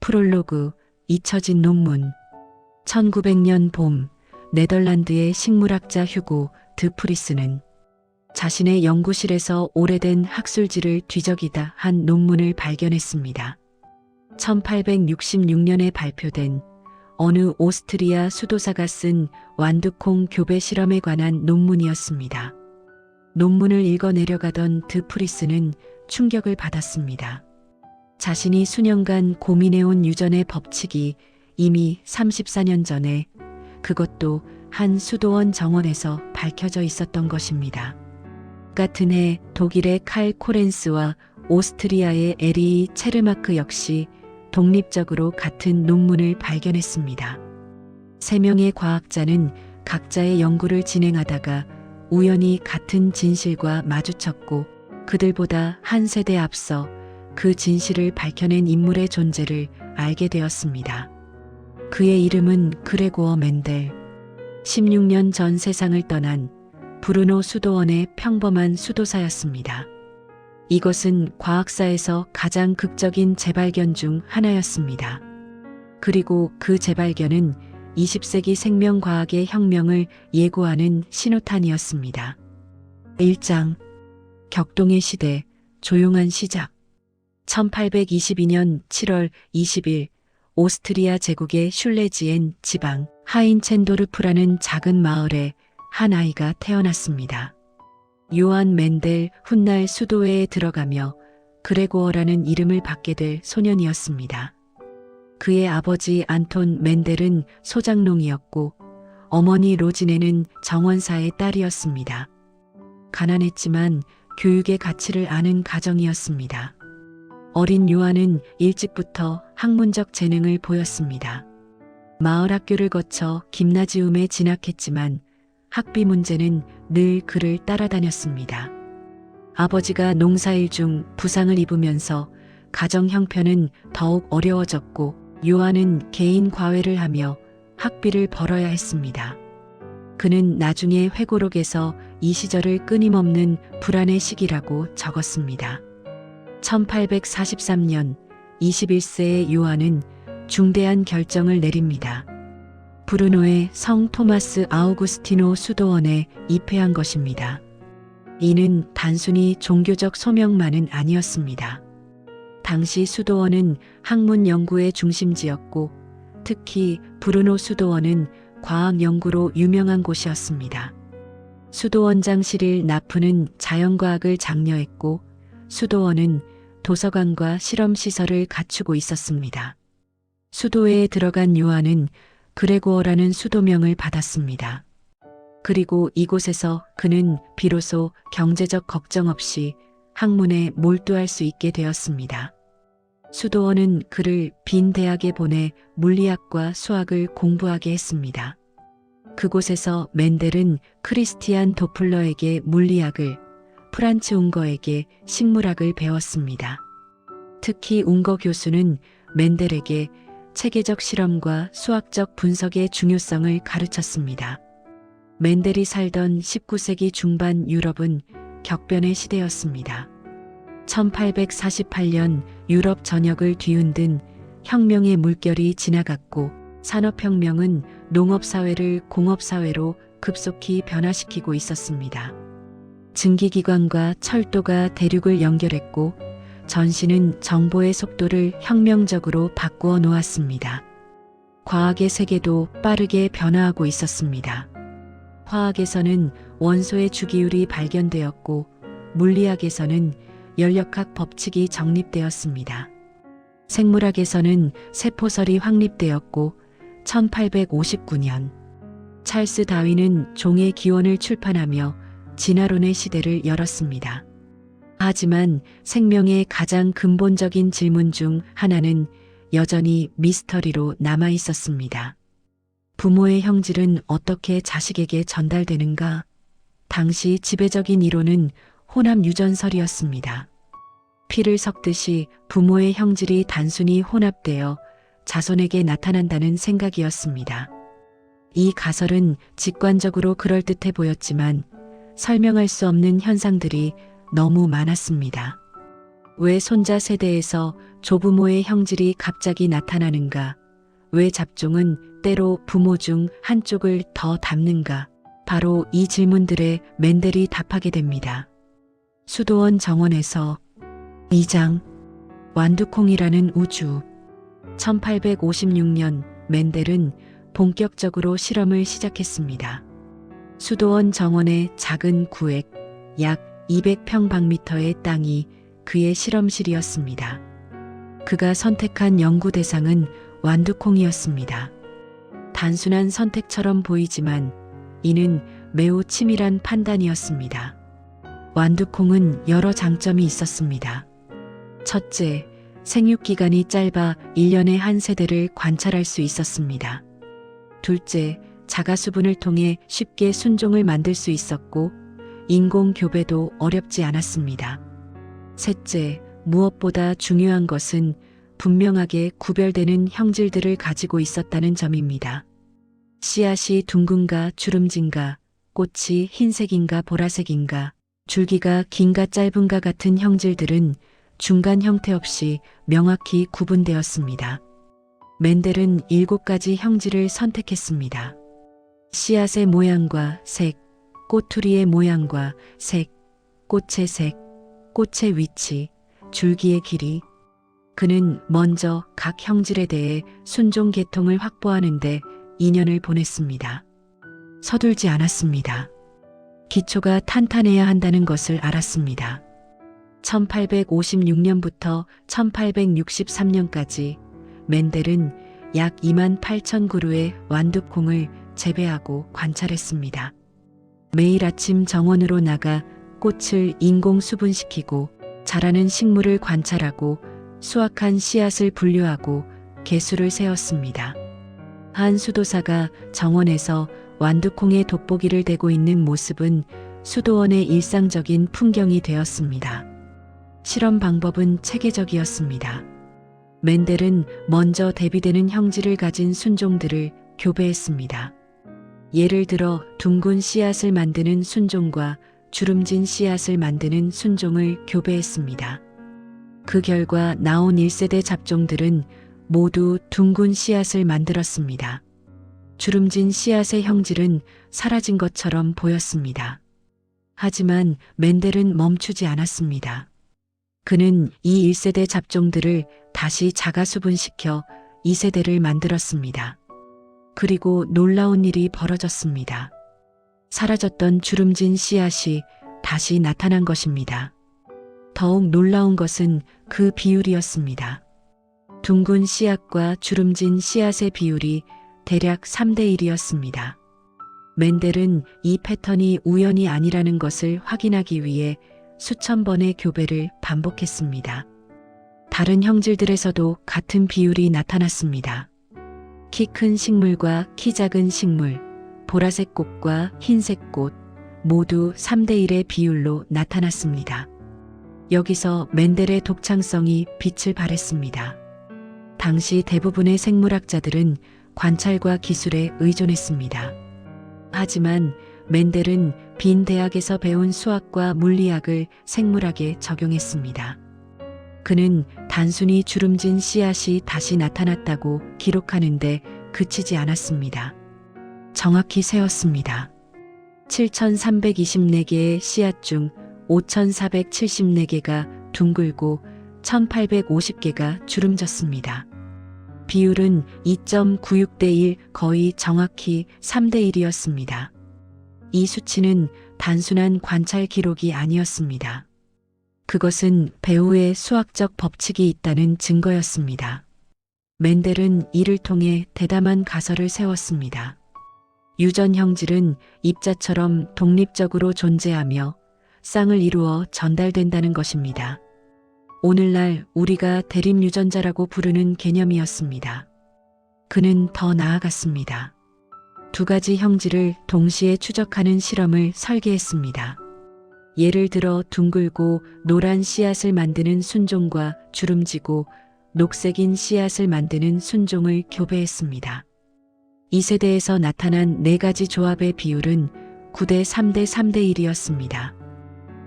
프롤로그, 잊혀진 논문. 1900년 봄, 네덜란드의 식물학자 휴고 드 프리스는 자신의 연구실에서 오래된 학술지를 뒤적이다 한 논문을 발견했습니다. 1866년에 발표된 어느 오스트리아 수도사가 쓴 완두콩 교배 실험에 관한 논문이었습니다. 논문을 읽어 내려가던 드 프리스는 충격을 받았습니다. 자신이 수년간 고민해온 유전의 법칙이 이미 34년 전에, 그것도 한 수도원 정원에서 밝혀져 있었던 것입니다. 같은 해 독일의 칼 코렌스와 오스트리아의 에리 체르마크 역시 독립적으로 같은 논문을 발견했습니다. 세 명의 과학자는 각자의 연구를 진행하다가 우연히 같은 진실과 마주쳤고, 그들보다 한 세대 앞서 그 진실을 밝혀낸 인물의 존재를 알게 되었습니다. 그의 이름은 그레고어 멘델. 16년 전 세상을 떠난 브루노 수도원의 평범한 수도사였습니다. 이것은 과학사에서 가장 극적인 재발견 중 하나였습니다. 그리고 그 재발견은 20세기 생명과학의 혁명을 예고하는 신호탄이었습니다. 1장. 격동의 시대, 조용한 시작. 1822년 7월 20일 오스트리아 제국의 슐레지엔 지방 하인첸도르프라는 작은 마을에 한 아이가 태어났습니다. 요한 멘델 훗날 수도회에 들어가며 그레고어라는 이름을 받게 될 소년이었습니다. 그의 아버지 안톤 멘델은 소장농이었고 어머니 로지네는 정원사의 딸이었습니다. 가난했지만 교육의 가치를 아는 가정이었습니다. 어린 요한은 일찍부터 학문적 재능을 보였습니다. 마을 학교를 거쳐 김나지움에 진학했지만 학비 문제는 늘 그를 따라다녔습니다. 아버지가 농사일 중 부상을 입으면서 가정 형편은 더욱 어려워졌고 요한은 개인 과외를 하며 학비를 벌어야 했습니다. 그는 나중에 회고록에서 이 시절을 끊임없는 불안의 시기라고 적었습니다. 1843년 21세의 요한은 중대한 결정을 내립니다. 브루노의 성 토마스 아우구스티노 수도원에 입회한 것입니다. 이는 단순히 종교적 소명만은 아니었습니다. 당시 수도원은 학문 연구의 중심지였고 특히 브루노 수도원은 과학 연구로 유명한 곳이었습니다. 수도원장 시릴 나프는 자연과학을 장려했고 수도원은 도서관과 실험시설을 갖추고 있었습니다. 수도회에 들어간 요한은 그레고어라는 수도명을 받았습니다. 그리고 이곳에서 그는 비로소 경제적 걱정 없이 학문에 몰두할 수 있게 되었습니다. 수도원은 그를 빈 대학에 보내 물리학과 수학을 공부하게 했습니다. 그곳에서 멘델은 크리스티안 도플러에게 물리학을, 프란츠 웅거에게 식물학을 배웠습니다. 특히 웅거 교수는 멘델에게 체계적 실험과 수학적 분석의 중요성을 가르쳤습니다. 멘델이 살던 19세기 중반 유럽은 격변의 시대였습니다. 1848년 유럽 전역을 뒤흔든 혁명의 물결이 지나갔고 산업혁명은 농업사회를 공업사회로 급속히 변화시키고 있었습니다. 증기기관과 철도가 대륙을 연결했고 전시는 정보의 속도를 혁명적으로 바꾸어 놓았습니다. 과학의 세계도 빠르게 변화하고 있었습니다. 화학에서는 원소의 주기율이 발견되었고 물리학에서는 연력학 법칙이 정립되었습니다. 생물학에서는 세포설이 확립되었고 1859년 찰스 다윈은 종의 기원을 출판하며 진화론의 시대를 열었습니다. 하지만 생명의 가장 근본적인 질문 중 하나는 여전히 미스터리로 남아 있었습니다. 부모의 형질은 어떻게 자식에게 전달되는가? 당시 지배적인 이론은 혼합 유전설이었습니다. 피를 섞듯이 부모의 형질이 단순히 혼합되어 자손에게 나타난다는 생각이었습니다. 이 가설은 직관적으로 그럴듯해 보였지만 설명할 수 없는 현상들이 너무 많았습니다. 왜 손자 세대에서 조부모의 형질이 갑자기 나타나는가? 왜 잡종은 때로 부모 중 한쪽을 더 닮는가? 바로 이 질문들에 맨델이 답하게 됩니다. 수도원 정원에서 2장 완두콩이라는 우주. 1856년 맨델은 본격적으로 실험을 시작했습니다. 수도원 정원의 작은 구획, 약 200평방미터의 땅이 그의 실험실이었습니다. 그가 선택한 연구 대상은 완두콩이었습니다. 단순한 선택처럼 보이지만 이는 매우 치밀한 판단이었습니다. 완두콩은 여러 장점이 있었습니다. 첫째, 생육기간이 짧아 1년에 한 세대를 관찰할 수 있었습니다. 둘째, 자가수분을 통해 쉽게 순종을 만들 수 있었고 인공 교배도 어렵지 않았습니다. 셋째, 무엇보다 중요한 것은 분명하게 구별되는 형질들을 가지고 있었다는 점입니다. 씨앗이 둥근가 주름진가, 꽃이 흰색인가 보라색인가, 줄기가 긴가 짧은가 같은 형질들은 중간 형태 없이 명확히 구분되었습니다. 맨델은 7가지 형질을 선택했습니다. 씨앗의 모양과 색, 꼬투리의 모양과 색, 꽃의 색, 꽃의 위치, 줄기의 길이. 그는 먼저 각 형질에 대해 순종 계통을 확보하는 데 2년을 보냈습니다. 서둘지 않았습니다. 기초가 탄탄해야 한다는 것을 알았습니다. 1856년부터 1863년까지 맨델은 약 28,000그루의 완두콩을 재배하고 관찰했습니다. 매일 아침 정원으로 나가 꽃을 인공 수분시키고 자라는 식물을 관찰하고 수확한 씨앗을 분류하고 개수를 세었습니다. 한 수도사가 정원에서 완두콩의 돋보기를 대고 있는 모습은 수도원의 일상적인 풍경이 되었습니다. 실험 방법은 체계적이었습니다. 맨델은 먼저 대비되는 형질을 가진 순종들을 교배했습니다. 예를 들어 둥근 씨앗을 만드는 순종과 주름진 씨앗을 만드는 순종을 교배했습니다. 그 결과 나온 1세대 잡종들은 모두 둥근 씨앗을 만들었습니다. 주름진 씨앗의 형질은 사라진 것처럼 보였습니다. 하지만 맨델은 멈추지 않았습니다. 그는 이 1세대 잡종들을 다시 자가수분시켜 2세대를 만들었습니다. 그리고 놀라운 일이 벌어졌습니다. 사라졌던 주름진 씨앗이 다시 나타난 것입니다. 더욱 놀라운 것은 그 비율이었습니다. 둥근 씨앗과 주름진 씨앗의 비율이 대략 3대1이었습니다. 맨델은 이 패턴이 우연이 아니라는 것을 확인하기 위해 수천 번의 교배를 반복했습니다. 다른 형질들에서도 같은 비율이 나타났습니다. 키 큰 식물과 키 작은 식물, 보라색 꽃과 흰색 꽃 모두 3대1의 비율로 나타났습니다. 여기서 맨델의 독창성이 빛을 발했습니다. 당시 대부분의 생물학자들은 관찰과 기술에 의존했습니다. 하지만 맨델은 빈 대학에서 배운 수학과 물리학을 생물학에 적용했습니다. 그는 단순히 주름진 씨앗이 다시 나타났다고 기록하는데 그치지 않았습니다. 정확히 세었습니다. 7,324개의 씨앗 중 5,474개가 둥글고 1,850개가 주름졌습니다. 비율은 2.96대1, 거의 정확히 3대1이었습니다. 이 수치는 단순한 관찰 기록이 아니었습니다. 그것은 배후에 수학적 법칙이 있다는 증거였습니다. 맨델은 이를 통해 대담한 가설을 세웠습니다. 유전 형질은 입자처럼 독립적으로 존재하며 쌍을 이루어 전달된다는 것입니다. 오늘날 우리가 대립유전자라고 부르는 개념이었습니다. 그는 더 나아갔습니다. 2가지 형질을 동시에 추적하는 실험을 설계했습니다. 예를 들어 둥글고 노란 씨앗을 만드는 순종과 주름지고 녹색인 씨앗을 만드는 순종을 교배했습니다. 2세대에서 나타난 4가지 조합의 비율은 9대 3대 3대 1이었습니다.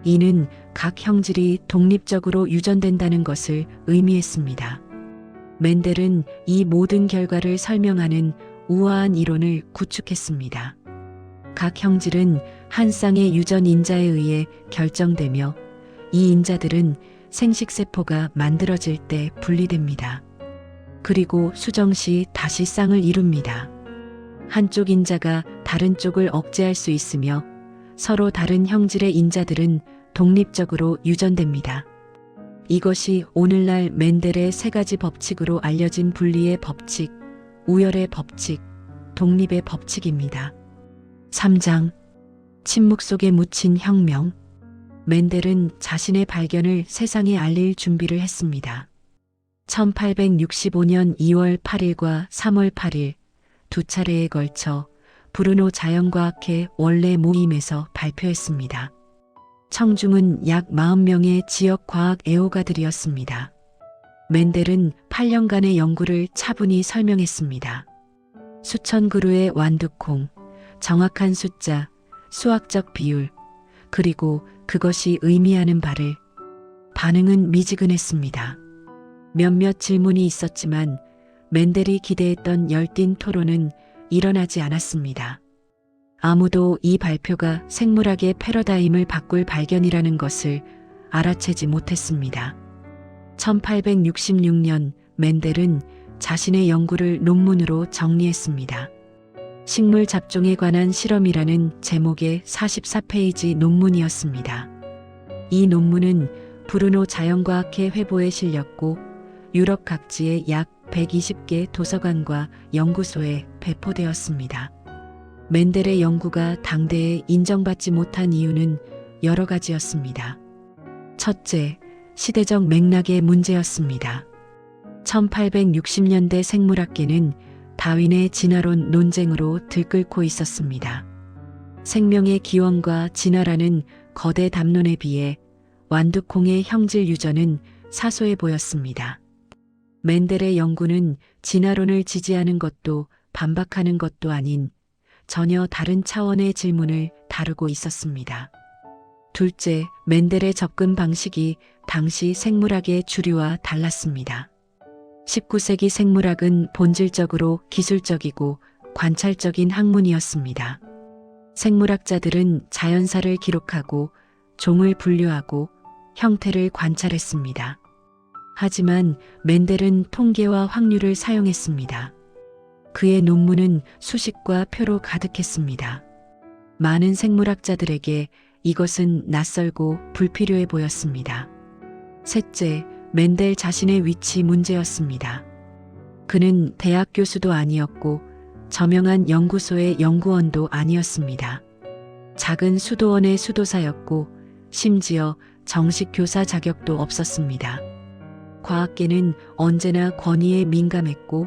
이는 각 형질이 독립적으로 유전된다는 것을 의미했습니다. 멘델은 이 모든 결과를 설명하는 우아한 이론을 구축했습니다. 각 형질은 한 쌍의 유전 인자에 의해 결정되며 이 인자들은 생식세포가 만들어질 때 분리됩니다. 그리고 수정 시 다시 쌍을 이룹니다. 한쪽 인자가 다른 쪽을 억제할 수 있으며 서로 다른 형질의 인자들은 독립적으로 유전됩니다. 이것이 오늘날 멘델의 세 가지 법칙으로 알려진 분리의 법칙, 우열의 법칙, 독립의 법칙입니다. 3장 침묵 속에 묻힌 혁명. 멘델은 자신의 발견을 세상에 알릴 준비를 했습니다. 1865년 2월 8일과 3월 8일 두 차례에 걸쳐 브루노 자연과학회 원래 모임에서 발표했습니다. 청중은 약 40명의 지역과학 애호가들이었습니다. 멘델은 8년간의 연구를 차분히 설명했습니다. 수천 그루의 완두콩, 정확한 숫자, 수학적 비율, 그리고 그것이 의미하는 바를. 반응은 미지근했습니다. 몇몇 질문이 있었지만 멘델이 기대했던 열띤 토론은 일어나지 않았습니다. 아무도 이 발표가 생물학의 패러다임을 바꿀 발견이라는 것을 알아채지 못했습니다. 1866년 멘델은 자신의 연구를 논문으로 정리했습니다. 식물 잡종에 관한 실험이라는 제목의 44페이지 논문이었습니다. 이 논문은 브루노 자연과학회 회보에 실렸고 유럽 각지의 약 120개 도서관과 연구소에 배포되었습니다. 멘델의 연구가 당대에 인정받지 못한 이유는 여러 가지였습니다. 첫째, 시대적 맥락의 문제였습니다. 1860년대 생물학계는 다윈의 진화론 논쟁으로 들끓고 있었습니다. 생명의 기원과 진화라는 거대 담론에 비해 완두콩의 형질 유전은 사소해 보였습니다. 멘델의 연구는 진화론을 지지하는 것도 반박하는 것도 아닌 전혀 다른 차원의 질문을 다루고 있었습니다. 둘째, 멘델의 접근 방식이 당시 생물학의 주류와 달랐습니다. 19세기 생물학은 본질적으로 기술적이고 관찰적인 학문이었습니다. 생물학자들은 자연사를 기록하고 종을 분류하고 형태를 관찰했습니다. 하지만 멘델은 통계와 확률을 사용했습니다. 그의 논문은 수식과 표로 가득했습니다. 많은 생물학자들에게 이것은 낯설고 불필요해 보였습니다. 셋째, 멘델 자신의 위치 문제였습니다. 그는 대학 교수도 아니었고 저명한 연구소의 연구원도 아니었습니다. 작은 수도원의 수도사였고 심지어 정식 교사 자격도 없었습니다. 과학계는 언제나 권위에 민감했고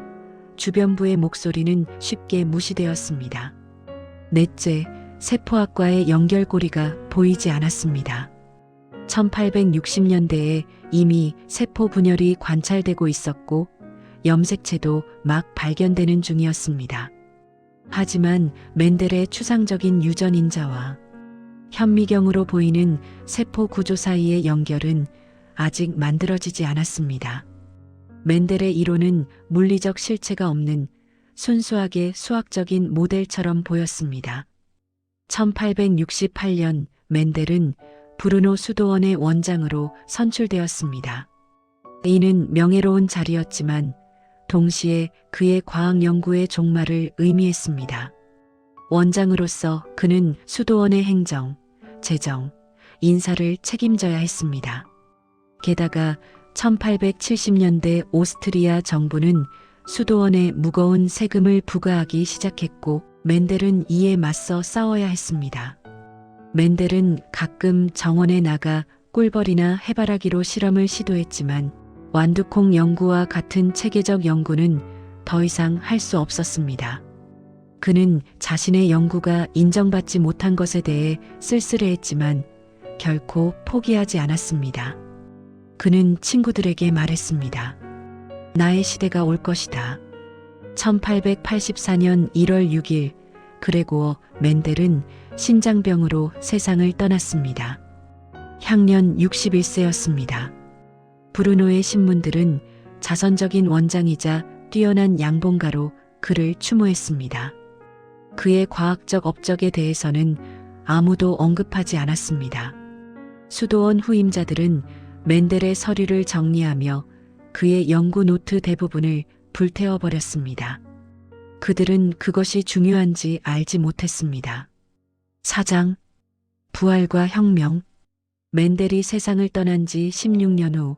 주변부의 목소리는 쉽게 무시되었습니다. 넷째, 세포학과의 연결고리가 보이지 않았습니다. 1860년대에 이미 세포 분열이 관찰되고 있었고 염색체도 막 발견되는 중이었습니다. 하지만 멘델의 추상적인 유전인자와 현미경으로 보이는 세포 구조 사이의 연결은 아직 만들어지지 않았습니다. 멘델의 이론은 물리적 실체가 없는 순수하게 수학적인 모델처럼 보였습니다. 1868년 멘델은 브루노 수도원의 원장으로 선출되었습니다. 이는 명예로운 자리였지만 동시에 그의 과학 연구의 종말을 의미했습니다. 원장으로서 그는 수도원의 행정, 재정, 인사를 책임져야 했습니다. 게다가 1870년대 오스트리아 정부는 수도원에 무거운 세금을 부과하기 시작했고 멘델은 이에 맞서 싸워야 했습니다. 멘델은 가끔 정원에 나가 꿀벌이나 해바라기로 실험을 시도했지만 완두콩 연구와 같은 체계적 연구는 더 이상 할 수 없었습니다. 그는 자신의 연구가 인정받지 못한 것에 대해 쓸쓸해했지만 결코 포기하지 않았습니다. 그는 친구들에게 말했습니다. 나의 시대가 올 것이다. 1884년 1월 6일 그레고어 멘델은 신장병으로 세상을 떠났습니다. 향년 61세였습니다. 브루노의 신문들은 자선적인 원장이자 뛰어난 양봉가로 그를 추모했습니다. 그의 과학적 업적에 대해서는 아무도 언급하지 않았습니다. 수도원 후임자들은 멘델의 서류를 정리하며 그의 연구 노트 대부분을 불태워버렸습니다. 그들은 그것이 중요한지 알지 못했습니다. 사장, 부활과 혁명. 멘델이 세상을 떠난 지 16년 후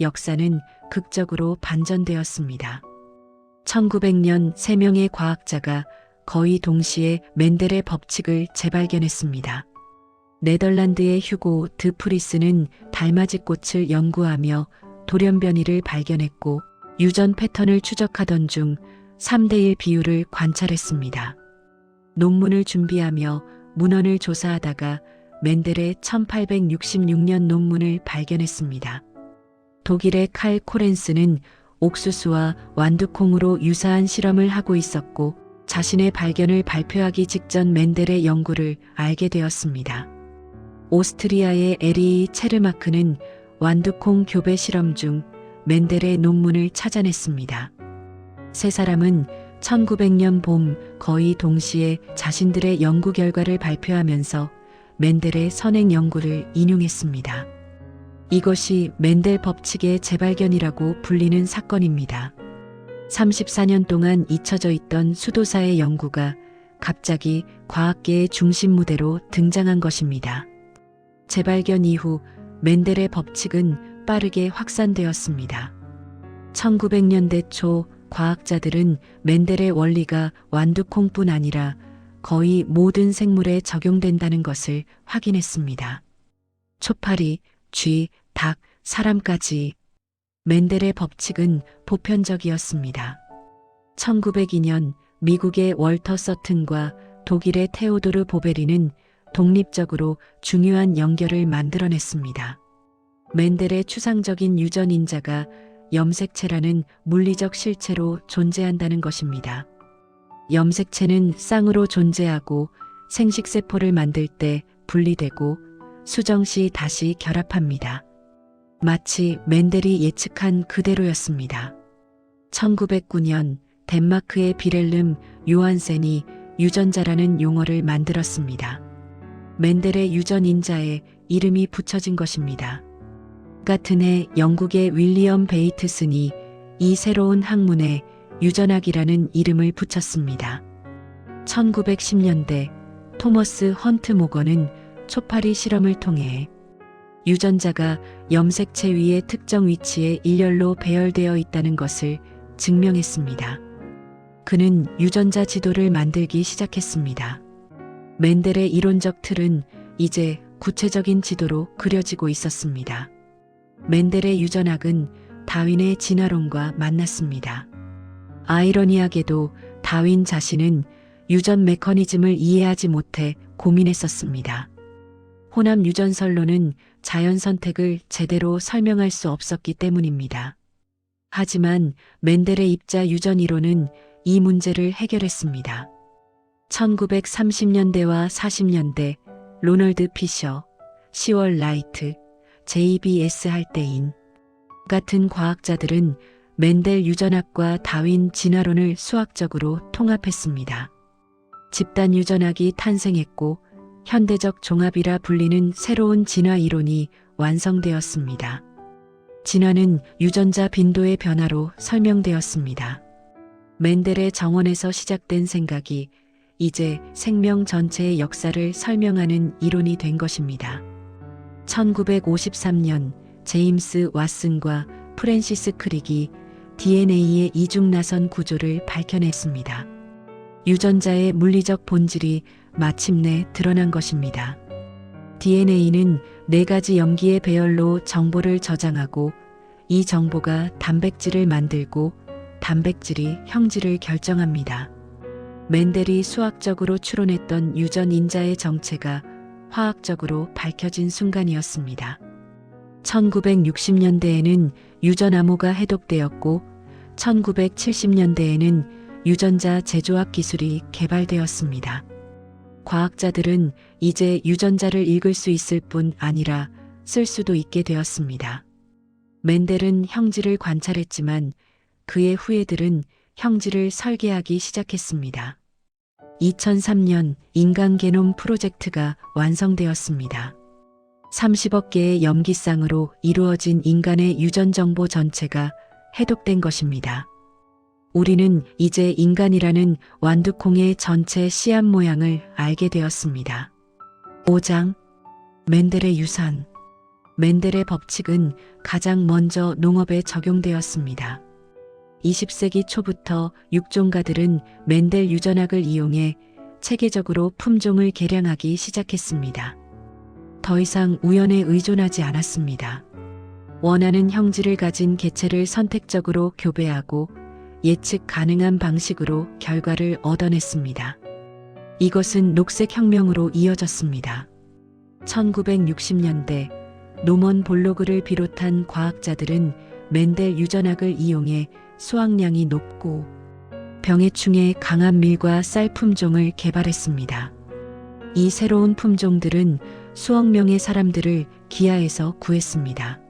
역사는 극적으로 반전되었습니다. 1900년 3명의 과학자가 거의 동시에 멘델의 법칙을 재발견했습니다. 네덜란드의 휴고 드 프리스는 달맞이꽃을 연구하며 돌연변이를 발견했고 유전 패턴을 추적하던 중 3대1 비율을 관찰했습니다. 논문을 준비하며 문헌을 조사하다가 멘델의 1866년 논문을 발견했습니다. 독일의 칼 코렌스는 옥수수와 완두콩으로 유사한 실험을 하고 있었고 자신의 발견을 발표하기 직전 멘델의 연구를 알게 되었습니다. 오스트리아의 에리 체르마크는 완두콩 교배 실험 중 멘델의 논문을 찾아냈습니다. 세 사람은 1900년 봄 거의 동시에 자신들의 연구 결과를 발표하면서 멘델의 선행 연구를 인용했습니다. 이것이 멘델 법칙의 재발견이라고 불리는 사건입니다. 34년 동안 잊혀져 있던 수도사의 연구가 갑자기 과학계의 중심 무대로 등장한 것입니다. 재발견 이후 멘델의 법칙은 빠르게 확산되었습니다. 1900년대 초 과학자들은 멘델의 원리가 완두콩뿐 아니라 거의 모든 생물에 적용된다는 것을 확인했습니다. 초파리, 쥐, 닭, 사람까지 멘델의 법칙은 보편적이었습니다. 1902년 미국의 월터 서튼과 독일의 테오도르 보베리는 독립적으로 중요한 연결을 만들어냈습니다. 멘델의 추상적인 유전인자가 염색체라는 물리적 실체로 존재한다는 것입니다. 염색체는 쌍으로 존재하고 생식세포를 만들 때 분리되고 수정 시 다시 결합합니다. 마치 멘델이 예측한 그대로였습니다. 1909년 덴마크의 비렐름 요한센이 유전자라는 용어를 만들었습니다. 멘델의 유전인자에 이름이 붙여진 것입니다. 같은 해 영국의 윌리엄 베이트슨이 이 새로운 학문에 유전학이라는 이름을 붙였습니다. 1910년대 토머스 헌트 모건은 초파리 실험을 통해 유전자가 염색체 위의 특정 위치에 일렬로 배열되어 있다는 것을 증명했습니다. 그는 유전자 지도를 만들기 시작했습니다. 멘델의 이론적 틀은 이제 구체적인 지도로 그려지고 있었습니다. 멘델의 유전학은 다윈의 진화론과 만났습니다. 아이러니하게도 다윈 자신은 유전 메커니즘을 이해하지 못해 고민했었습니다. 혼합 유전설로는 자연 선택을 제대로 설명할 수 없었기 때문입니다. 하지만 멘델의 입자 유전 이론은 이 문제를 해결했습니다. 1930년대와 40년대 로널드 피셔, 시월 라이트, JBS 할데인 같은 과학자들은 멘델 유전학과 다윈 진화론을 수학적으로 통합했습니다. 집단 유전학이 탄생했고 현대적 종합이라 불리는 새로운 진화 이론이 완성되었습니다. 진화는 유전자 빈도의 변화로 설명되었습니다. 멘델의 정원에서 시작된 생각이 이제 생명 전체의 역사를 설명하는 이론이 된 것입니다. 1953년 제임스 왓슨과 프랜시스 크릭이 DNA의 이중나선 구조를 밝혀냈습니다. 유전자의 물리적 본질이 마침내 드러난 것입니다. DNA는 4가지 염기의 배열로 정보를 저장하고 이 정보가 단백질을 만들고 단백질이 형질을 결정합니다. 멘델이 수학적으로 추론했던 유전인자의 정체가 화학적으로 밝혀진 순간이었습니다. 1960년대에는 유전 암호가 해독되었고 1970년대에는 유전자 재조합 기술이 개발되었습니다. 과학자들은 이제 유전자를 읽을 수 있을 뿐 아니라 쓸 수도 있게 되었습니다. 멘델은 형질을 관찰했지만 그의 후예들은 형질을 설계하기 시작했습니다. 2003년 인간 게놈 프로젝트가 완성되었습니다. 30억 개의 염기쌍으로 이루어진 인간의 유전 정보 전체가 해독된 것입니다. 우리는 이제 인간이라는 완두콩의 전체 씨앗 모양을 알게 되었습니다. 5장 멘델의 유산. 멘델의 법칙은 가장 먼저 농업에 적용되었습니다. 20세기 초부터 육종가들은 멘델 유전학을 이용해 체계적으로 품종을 개량하기 시작했습니다. 더 이상 우연에 의존하지 않았습니다. 원하는 형질을 가진 개체를 선택적으로 교배하고 예측 가능한 방식으로 결과를 얻어냈습니다. 이것은 녹색혁명으로 이어졌습니다. 1960년대 노먼 볼로그를 비롯한 과학자들은 멘델 유전학을 이용해 수확량이 높고 병해충에 강한 밀과 쌀 품종을 개발했습니다. 이 새로운 품종들은 수억 명의 사람들을 기아에서 구했습니다.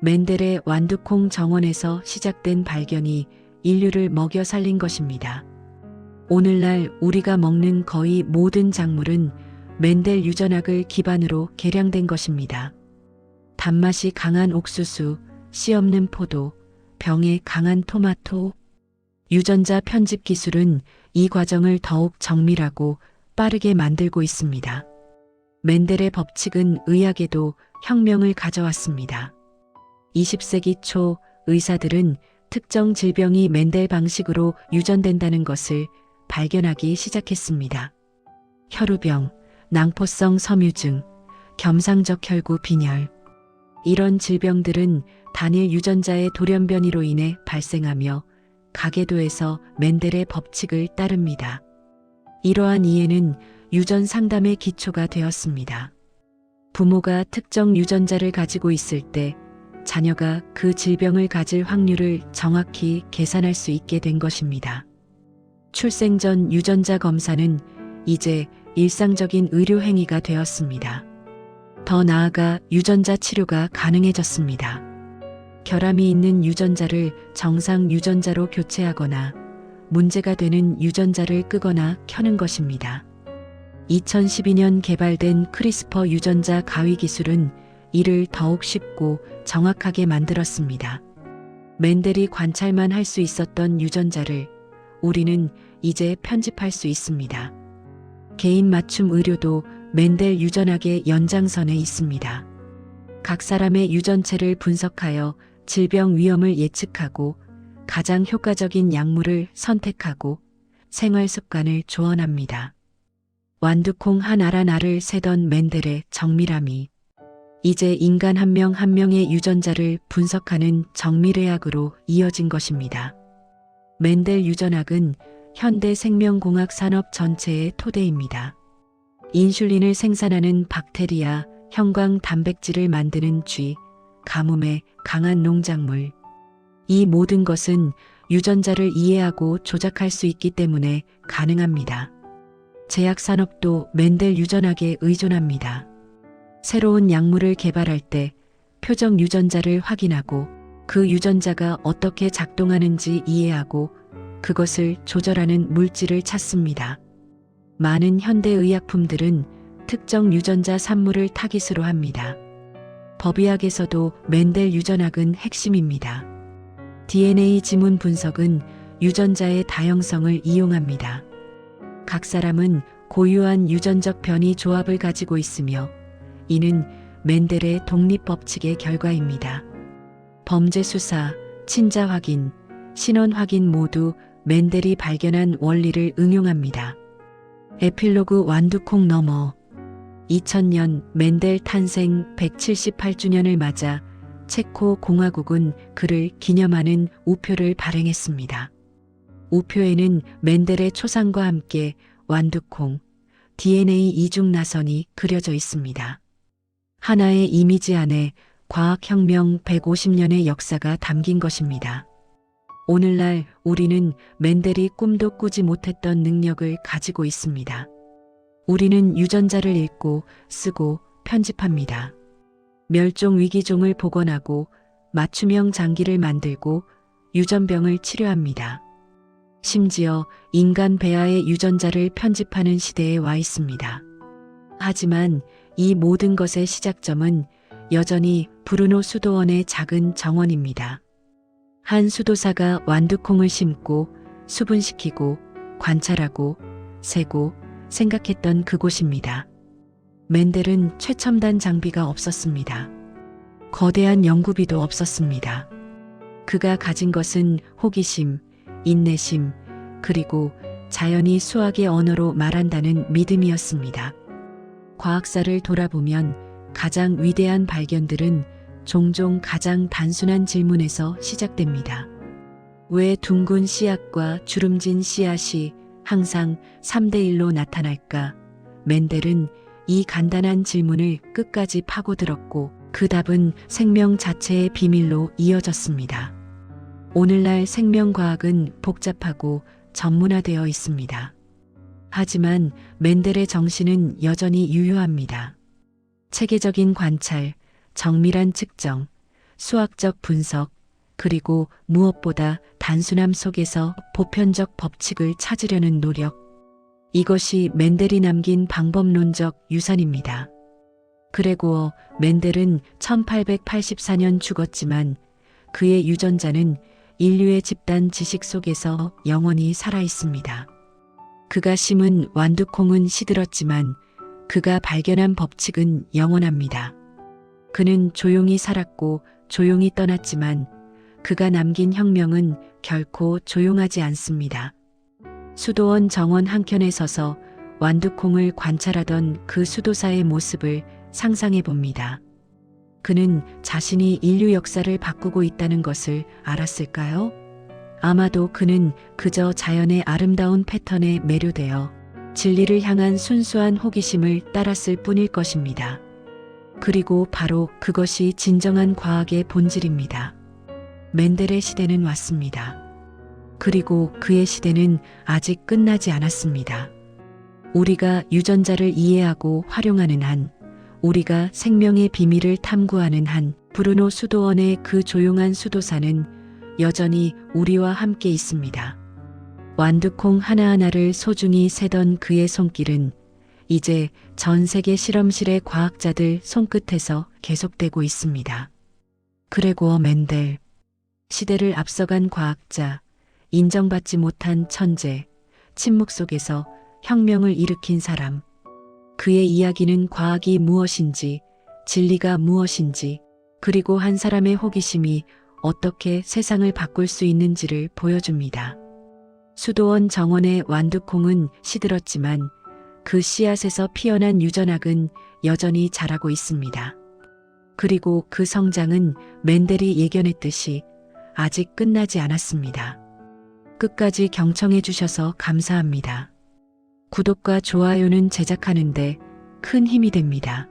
멘델의 완두콩 정원에서 시작된 발견이 인류를 먹여 살린 것입니다. 오늘날 우리가 먹는 거의 모든 작물은 멘델 유전학을 기반으로 개량된 것입니다. 단맛이 강한 옥수수, 씨 없는 포도, 병에 강한 토마토. 유전자 편집 기술은 이 과정을 더욱 정밀하고 빠르게 만들고 있습니다. 멘델의 법칙은 의학에도 혁명을 가져왔습니다. 20세기 초 의사들은 특정 질병이 멘델 방식으로 유전된다는 것을 발견하기 시작했습니다. 혈우병, 낭포성 섬유증, 겸상적 혈구 빈혈. 이런 질병들은 단일 유전자의 돌연변이로 인해 발생하며 가계도에서 멘델의 법칙을 따릅니다. 이러한 이해는 유전 상담의 기초가 되었습니다. 부모가 특정 유전자를 가지고 있을 때 자녀가 그 질병을 가질 확률을 정확히 계산할 수 있게 된 것입니다. 출생 전 유전자 검사는 이제 일상적인 의료 행위가 되었습니다. 더 나아가 유전자 치료가 가능해졌습니다. 결함이 있는 유전자를 정상 유전자로 교체하거나 문제가 되는 유전자를 끄거나 켜는 것입니다. 2012년 개발된 크리스퍼 유전자 가위 기술은 이를 더욱 쉽고 정확하게 만들었습니다. 멘델이 관찰만 할 수 있었던 유전자를 우리는 이제 편집할 수 있습니다. 개인 맞춤 의료도 멘델 유전학의 연장선에 있습니다. 각 사람의 유전체를 분석하여 질병 위험을 예측하고 가장 효과적인 약물을 선택하고 생활 습관을 조언합니다. 완두콩 한 알 한 알을 세던 멘델의 정밀함이 이제 인간 한 명 한 명의 유전자를 분석하는 정밀의학으로 이어진 것입니다. 멘델 유전학은 현대 생명공학 산업 전체의 토대입니다. 인슐린을 생산하는 박테리아, 형광 단백질을 만드는 쥐, 가뭄에 강한 농작물. 이 모든 것은 유전자를 이해하고 조작할 수 있기 때문에 가능합니다. 제약 산업도 멘델 유전학에 의존합니다. 새로운 약물을 개발할 때 표적 유전자를 확인하고 그 유전자가 어떻게 작동하는지 이해하고 그것을 조절하는 물질을 찾습니다. 많은 현대의약품들은 특정 유전자 산물을 타깃으로 합니다. 법의학에서도 멘델 유전학은 핵심입니다. DNA 지문 분석은 유전자의 다양성을 이용합니다. 각 사람은 고유한 유전적 변이 조합을 가지고 있으며 이는 멘델의 독립법칙의 결과입니다. 범죄 수사, 친자 확인, 신원 확인 모두 멘델이 발견한 원리를 응용합니다. 에필로그 완두콩 너머 2000년 멘델 탄생 178주년을 맞아 체코 공화국은 그를 기념하는 우표를 발행했습니다. 우표에는 멘델의 초상과 함께 완두콩, DNA 이중 나선이 그려져 있습니다. 하나의 이미지 안에 과학혁명 150년의 역사가 담긴 것입니다. 오늘날 우리는 멘델이 꿈도 꾸지 못했던 능력을 가지고 있습니다. 우리는 유전자를 읽고 쓰고 편집합니다. 멸종 위기종을 복원하고 맞춤형 장기를 만들고 유전병을 치료합니다. 심지어 인간 배아의 유전자를 편집하는 시대에 와 있습니다. 하지만 이 모든 것의 시작점은 여전히 브루노 수도원의 작은 정원입니다. 한 수도사가 완두콩을 심고 수분시키고 관찰하고 세고 생각했던 그곳입니다. 멘델은 최첨단 장비가 없었습니다. 거대한 연구비도 없었습니다. 그가 가진 것은 호기심, 인내심, 그리고 자연이 수학의 언어로 말한다는 믿음이었습니다. 과학사를 돌아보면 가장 위대한 발견들은 종종 가장 단순한 질문에서 시작됩니다. 왜 둥근 씨앗과 주름진 씨앗이 항상 3대1로 나타날까? 멘델은 이 간단한 질문을 끝까지 파고들었고 그 답은 생명 자체의 비밀로 이어졌습니다. 오늘날 생명과학은 복잡하고 전문화되어 있습니다. 하지만 멘델의 정신은 여전히 유효합니다. 체계적인 관찰, 정밀한 측정, 수학적 분석, 그리고 무엇보다 단순함 속에서 보편적 법칙을 찾으려는 노력. 이것이 멘델이 남긴 방법론적 유산입니다. 그레고어 멘델은 1884년 죽었지만 그의 유전자는 인류의 집단 지식 속에서 영원히 살아 있습니다. 그가 심은 완두콩은 시들었지만 그가 발견한 법칙은 영원합니다. 그는 조용히 살았고 조용히 떠났지만 그가 남긴 혁명은 결코 조용하지 않습니다. 수도원 정원 한켠에 서서 완두콩을 관찰하던 그 수도사의 모습을 상상해 봅니다. 그는 자신이 인류 역사를 바꾸고 있다는 것을 알았을까요? 아마도 그는 그저 자연의 아름다운 패턴에 매료되어 진리를 향한 순수한 호기심을 따랐을 뿐일 것입니다. 그리고 바로 그것이 진정한 과학의 본질입니다. 멘델의 시대는 왔습니다. 그리고 그의 시대는 아직 끝나지 않았습니다. 우리가 유전자를 이해하고 활용하는 한, 우리가 생명의 비밀을 탐구하는 한, 브루노 수도원의 그 조용한 수도사는 여전히 우리와 함께 있습니다. 완두콩 하나하나를 소중히 세던 그의 손길은 이제 전 세계 실험실의 과학자들 손끝에서 계속되고 있습니다. 그레고어 멘델, 시대를 앞서간 과학자, 인정받지 못한 천재, 침묵 속에서 혁명을 일으킨 사람. 그의 이야기는 과학이 무엇인지, 진리가 무엇인지, 그리고 한 사람의 호기심이 어떻게 세상을 바꿀 수 있는지를 보여줍니다. 수도원 정원의 완두콩은 시들었지만 그 씨앗에서 피어난 유전학은 여전히 자라고 있습니다. 그리고 그 성장은 멘델이 예견했듯이 아직 끝나지 않았습니다. 끝까지 경청해 주셔서 감사합니다. 구독과 좋아요는 제작하는데 큰 힘이 됩니다.